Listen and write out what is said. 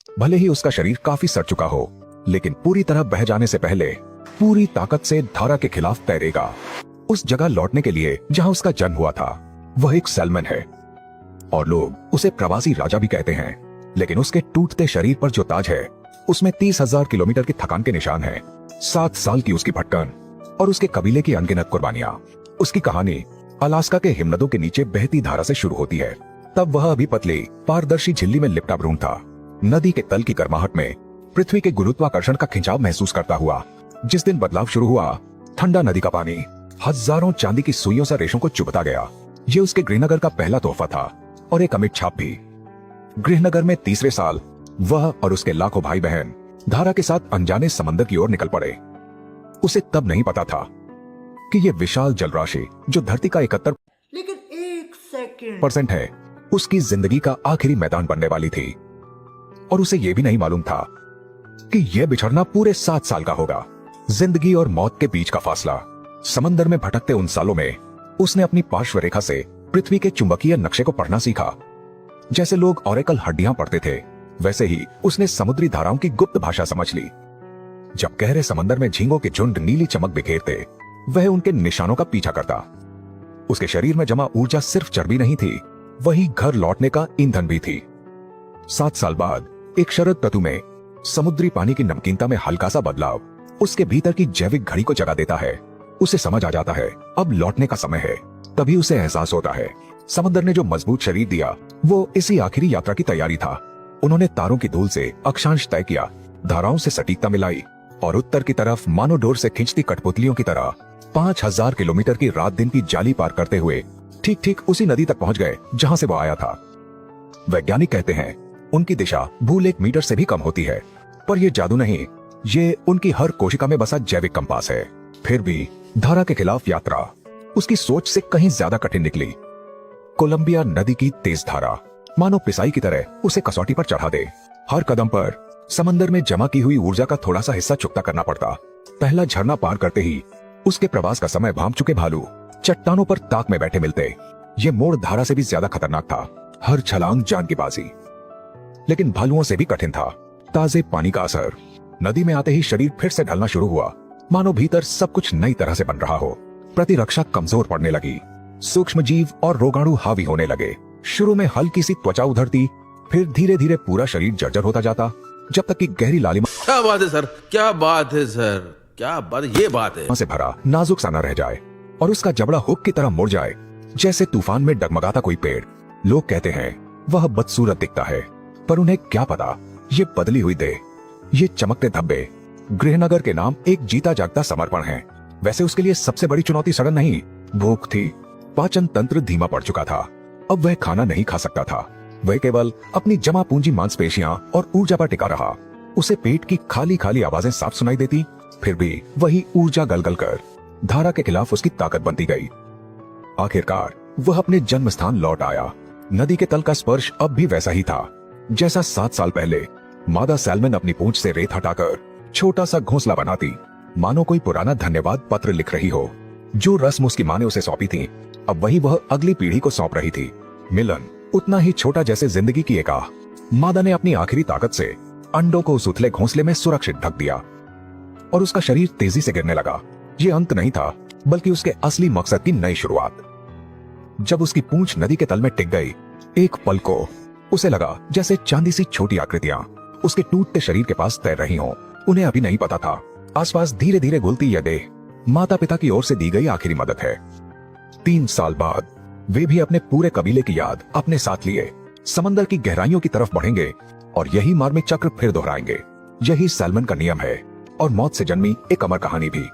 भले ही उसका शरीर काफी सड़ चुका हो, लेकिन पूरी तरह बह जाने से पहले पूरी ताकत से धारा के खिलाफ तैरेगा। उस जगह लौटने के लिए जहां उसका जन्म हुआ था, वह एक सैल्मन है और लोग उसे प्रवासी राजा भी कहते हैं। लेकिन उसके टूटते शरीर पर जो ताज है, उसमें 30,000 किलोमीटर की थकान के निशान हैं, 7 साल की उसकी भटकन और उसके कबीले की अनगिनत कुर्बानियां। उसकी कहानी अलास्का के हिमनदों के नीचे बहती धारा से शुरू होती है। तब वह अभी पतली पारदर्शी झिल्ली में लिपटा भ्रूण था, नदी के तल की गर्माहट में पृथ्वी के गुरुत्वाकर्षण का खिंचाव महसूस करता हुआ। जिस दिन बदलाव शुरू हुआ, ठंडा नदी का पानी हजारों चांदी की सुइयों से रेशों को चुभता गया। ये उसके गृहनगर का पहला तोहफा था और एक अमिट छाप भी। गृहनगर में तीसरे साल वह और उसके लाखों भाई बहन धारा के साथ अनजाने समंदर की ओर निकल पड़े। उसे तब नहीं पता था कि यह विशाल जलराशि जो धरती का 71% है, उसकी जिंदगी का आखिरी मैदान बनने वाली थी। और उसे यह भी नहीं मालूम था कि यह बिछड़ना पूरे 7 साल का होगा। जिंदगी और मौत के बीच का फासला। समंदर में भटकते उन सालों में उसने अपनी पार्श्व रेखा से पृथ्वी के चुंबकीय नक्शे को पढ़ना सीखा। जैसे लोग ऑरेकल हड्डियां पढ़ते थे, वैसे ही उसने समुद्री धाराओं की गुप्त भाषा समझ ली। जब गहरे समंदर में झींगों के झुंड नीली चमक बिखेरते, वह उनके निशानों का पीछा करता। उसके शरीर में जमा ऊर्जा सिर्फ चर्बी नहीं थी, वही घर लौटने का ईंधन भी थी। 7 साल बाद एक शरद ऋतु में समुद्री पानी की नमकीनता में हल्का सा बदलाव उसके भीतर की जैविक घड़ी को जगा देता है। उसे समझ आ जाता है अब लौटने का समय है। तभी उसे एहसास होता है समंदर ने जो मजबूत शरीर दिया, वो इसी आखिरी यात्रा की तैयारी था। उन्होंने तारों की धूल से अक्षांश तय किया, धाराओं से सटीकता मिलाई और उत्तर की तरफ मानो डोर से खींचती कठपुतलियों की तरह 5,000 किलोमीटर की रात दिन की जाली पार करते हुए ठीक ठीक उसी नदी तक पहुंच गए जहां से वो आया था। वैज्ञानिक कहते हैं उनकी दिशा भूल 1 मीटर से भी कम होती है, पर यह जादू नहीं, ये उनकी हर कोशिका में बसा जैविक कंपास है। फिर भी धारा के खिलाफ यात्रा उसकी सोच से कहीं ज्यादा कठिन निकली। कोलंबिया नदी की तेज धारा मानो पिसाई की तरह उसे कसौटी पर चढ़ा दे। हर कदम पर समंदर में जमा की हुई ऊर्जा का थोड़ा सा हिस्सा चुकता करना पड़ता। पहला झरना पार करते ही उसके प्रवास का समय भांप चुके भालू चट्टानों पर ताक में बैठे मिलते। ये मोड़ धारा से भी ज्यादा खतरनाक था, हर छलांग जान की बाजी। लेकिन भालुओं से भी कठिन था ताजे पानी का असर। नदी में आते ही शरीर फिर से ढलना शुरू हुआ, मानो भीतर सब कुछ नई तरह से बन रहा हो। प्रतिरक्षा कमजोर पड़ने लगी, सूक्ष्म जीव और रोगाणु हावी होने लगे। शुरू में हल्की सी त्वचा उधरती, फिर धीरे धीरे पूरा शरीर जर्जर होता जाता, जब तक कि गहरी लालिमा क्या बात है सर, क्या बात है सर, क्या बात, ये बात है से भरा नाजुक सा न रह जाए और उसका जबड़ा हुक की तरह मुड़ जाए, जैसे तूफान में डगमगाता कोई पेड़। लोग कहते हैं वह बदसूरत दिखता है, पर उन्हें क्या पता ये बदली हुई देह, ये चमकते धब्बे गृहनगर के नाम एक जीता जागता समर्पण है। वैसे उसके लिए सबसे बड़ी चुनौती सड़न नहीं, भूख थी। पाचन तंत्र धीमा पड़ चुका था, अब वह खाना नहीं खा सकता था। वह केवल अपनी जमा पूंजी मांसपेशियां और ऊर्जा पर टिका रहा। उसे पेट की खाली खाली आवाजें साफ सुनाई देती, फिर भी वही ऊर्जा गलगल कर धारा के खिलाफ उसकी ताकत बनती गई। आखिरकार वह अपने जन्म स्थान लौट आया। नदी के तल का स्पर्श अब भी वैसा ही था जैसा 7 साल पहले। मादा सैल्मन अपनी पूंछ से रेत हटाकर छोटा सा घोंसला बनाती, मानो कोई पुराना धन्यवाद पत्र लिख रही हो। जो रस्म उसकी माँ ने उसे सौंपी थी, अब वही वह अगली पीढ़ी को सौंप रही थी। मिलन उतना ही छोटा जैसे जिंदगी की एक आह। मादा ने अपनी आखिरी ताकत से अंडों को उस उथले घोंसले में सुरक्षित ढक दिया और उसका शरीर तेजी से गिरने लगा। ये अंत नहीं था, बल्कि उसके असली मकसद की नई शुरुआत। जब उसकी पूंछ नदी के तल में टिक गई, एक पल को उसे लगा जैसे चांदी सी छोटी आकृतियां उसके टूटते शरीर के पास तैर रही हों। उन्हें अभी नहीं पता था आसपास धीरे धीरे घुलती यह देह माता पिता की ओर से दी गई आखिरी मदद है। 3 साल बाद वे भी अपने पूरे कबीले की याद अपने साथ लिए समंदर की गहराइयों की तरफ बढ़ेंगे और यही मार्मिक चक्र फिर दोहराएंगे। यही सैल्मन का नियम है और मौत से जन्मी एक अमर कहानी भी।